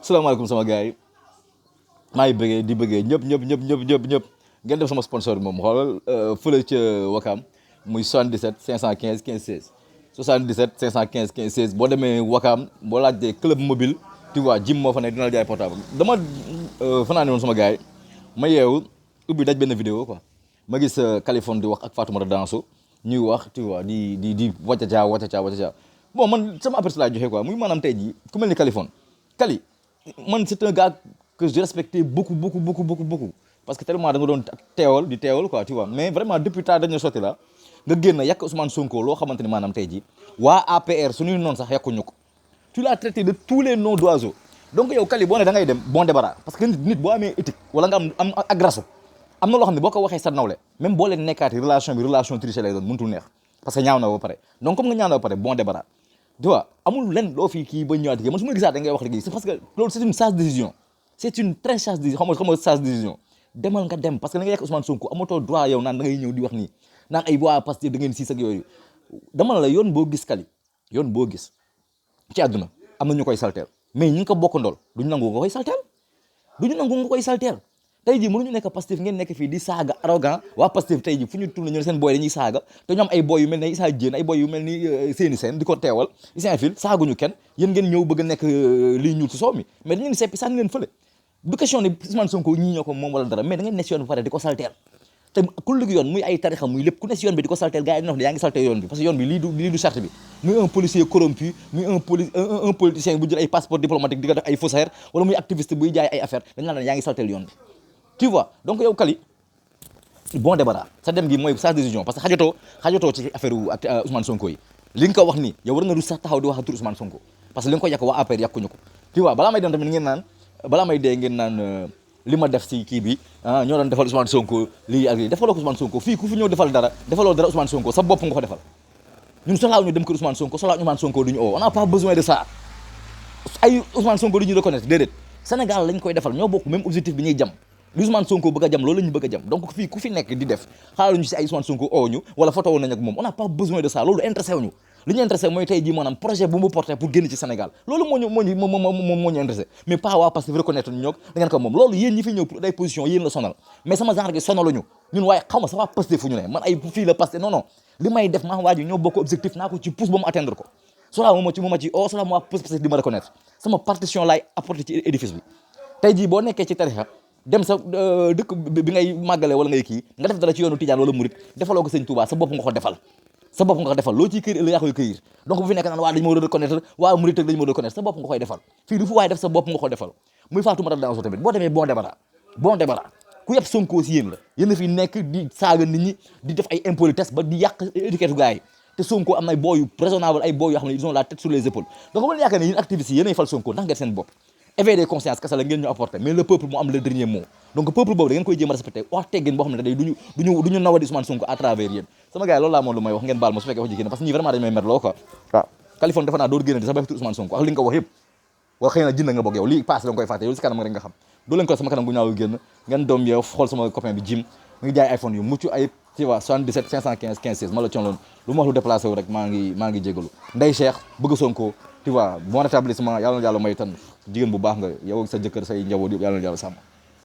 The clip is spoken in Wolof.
salaamaaleykum sama gars yi maa ngi bëggee di bëggee ñëpp ngeen def sama sponsor bi moom xoolal fële ca Wakaam muy 77 515 15 16 77 515 15 16 boo demee Wakaam boo laajtee club mobile tu vois Jim moo fa ne dina la jaay portable dama fanaane woon sama gars yi ma yeewu ubbi daj benn vidéo quoi ma gis kalifone di wax ak fatoumata danso ñuy wax tu vois di wàccaca bon man sama aperçu laa joxe quoi muy maanaam tey jii ku mel ni kalifone Kali man c'est un gars que je respectais beaucoup parce que tellement da nga doon teewal quoi tu vois mais vraiment depuis ta dañu sotti la nga génn yàq Ousmane Sonko loo xamante ni maanaam tey jii waa APR suñuy noonu sax yàquñu ko tu l'as traité de tous les noms d'oiseaux donc yow Kali boo ne da ngay dem bon débarras parce que nit boo amee éthique wala nga am agrasso am na loo xam ne boo ko waxee sa nawle même boo leen nekkaati relation trichée lay doon mënutul neex parce que ñaaw na ba pare donc comme nga ñaaw na ba pare bon débarras tu vois amul lenn loo fi kii ba ñëwaat man su ma gisaat da ngay wax léegi c'est parce que loolu c'est une sage décision c'est une très sage décision xam nga sage décision demal nga dem parce que da nga yekk Ousmane Sonko amatoo droit yow naan da ngay ñëw di wax nii naan ay waa Pastef da ngeen siis ak yooyu dama la yoon boo gis Kali yoon boo gis ci àdduna am na ñu koy salteel mais ñi nga ko bokkandool duñu nangu nga koy salteel tey jii mënuñu nekk Pastef ngeen nekk fii di saaga arrogant waa Pastef tey jii fu ñu tourné ñu seen boy dañuy saaga te ñoom ay boy yu mel ne Issa Diène ay boy yu mel ni Seni Sène di ko teewal Issa Fil saaguñu kenn yéen ngeen ñëw bëgg a nekk lii ñuul ci soow mi mais dañu seppi sànni leen fële du question ne Ousmane Sonko ñii ñoo ko moom wala dara mais da ngeen ne si yoon bi pare di ko salteel te ku lëg yoon muy ay tarixa muy lépp ku ne si yoon bi di ko salteel gars yi dina wax ne yaa ngi salteel yoon bi parce que yoon bi lii du charte bi muy un policier corrompu muy un politicien bu jël ay passeport diplomatique di ko def ay faussaire wala muy activiste buy jaay ay affaire dañ naan yaa ngi salteel yoon bi tu vois donc yow Kali bon débarras sa dem gi mooy sa décision parce que xajotoo ci affaire Ousmane Sonko yi li nga ko wax nii yow war nga rus sax taxaw di wax tur Ousmane Sonko parce que li nga ko yàq waa APR yàquñu ko tu vois balaa may dem tamit ngeen naan li ma def si kii bi ñoo doon defal Ousmane Sonko lii ak lii defaloo ko Ousmane Sonko fii ku fi ñëw defal dara defaloo dara Ousmane Sonko sa bopp nga ko defal ñun soxlaaw ñu dem kër Ousmane Sonko soxlaaw Ousmane Sonko du ñu oo on n'a pas besoin de ça ay Ousmane Sonko du ñu reconnaître déedéet Sénégal lañ koy defal ñoo bokk même objectif bi ñuy jam li Ousmane Sonko bëgg a jam loolu la ñu bëgg a jam donc fii ku fi nekk di def xaaruñu si ay Ousmane Sonko oo ñu wala photo woon nañ ak moom on n'a pas besoin de ça loolu intéressé wuñu li ñu intéressé mooy tey jii maanaam projet bu mu porté pour génn ci Sénégal loolu moo ñu intéressé mais pas waa parce que reconnaître ñu ñoog da ngeen ko moom loolu yéen ñi fi ñëw pour ay position yéen la sonal mais sama genre gi sonaluñu ñun waaye xaw ma sa waa Pastef fu ñu ne man ay fii la Pastef non li may def maa waa ji ñoo bokk objectif naa ko ci pousse ba mu atteindre ko sola mu ma ci sola mu waa Pastef di ma reconnaître sama partition laay apporté ci édifice bi tey jii boo nekkee ci tarixa dem sa dëkk bi ngay màggale wala ngay kii nga def dara ci yoonu Tijaan wala Murit defaloo ko Sëñ Tuubaa sa bopp nga ko defal loo ciy këyir ëllëg yaa koy këyir donc bu fi nekk naan waa dañu ma war a reconnaître waa Murit ak dañu ma war a reconnaître sa bopp nga koy defal fii du fu waaye def sa bopp nga ko defal muy Fatoumata Danso tamit boo demee bon débarras ku yëpp Sonko si yéen la yéen a fi nekk di saaga nit ñi di def ay impolitesse ba di yàq étiquette gars yi te Sonko am na ay boy yu raisonnable ay boy yoo xam ne ils ont la tête sur les épaules donc bu leen yaakaar ne yéen activistes yi yéenay fal Sonko ndax ngeen seen bopp éveil des consciences kasa la ngeen ñu apporter mais le peuple moo am le dernier mot donc peuple boobu da ngeen koy jéem a respecté wax teggin boo xam ne day duñu nawadi Ousmane Sonko à travers yéen sama gars yi loolu laa moom lu may wax ngeen baal ma su fekkee wax ji génn parce que ñii vraiment dañu may merloo quoi waaw kalifone dafa naa door génn di sax ba fi tur Ousmane Sonko ak li nga ko wax yëpp wala xëy na jënd nga bokk yow lii passe da nga koy fàtte yow si kanam rek nga xam doo leen ko sama kanam gu ñaaw génn ngeen doom yow xool sama copain bi Jim mu ngi jaay iPhone yu mucc ayib tu vois 77 515 15 16 ma la coon loon lu ma wax lu déplacé wu rek maa ngi jégalu Ndeye Cheikh bëgg Sonko tu vois bon rétablissement yàlla na yàlla may tan jigéen bu baax nga yow ak sa jëkkër say njaboot yëpp yàlla na yàlla sàmm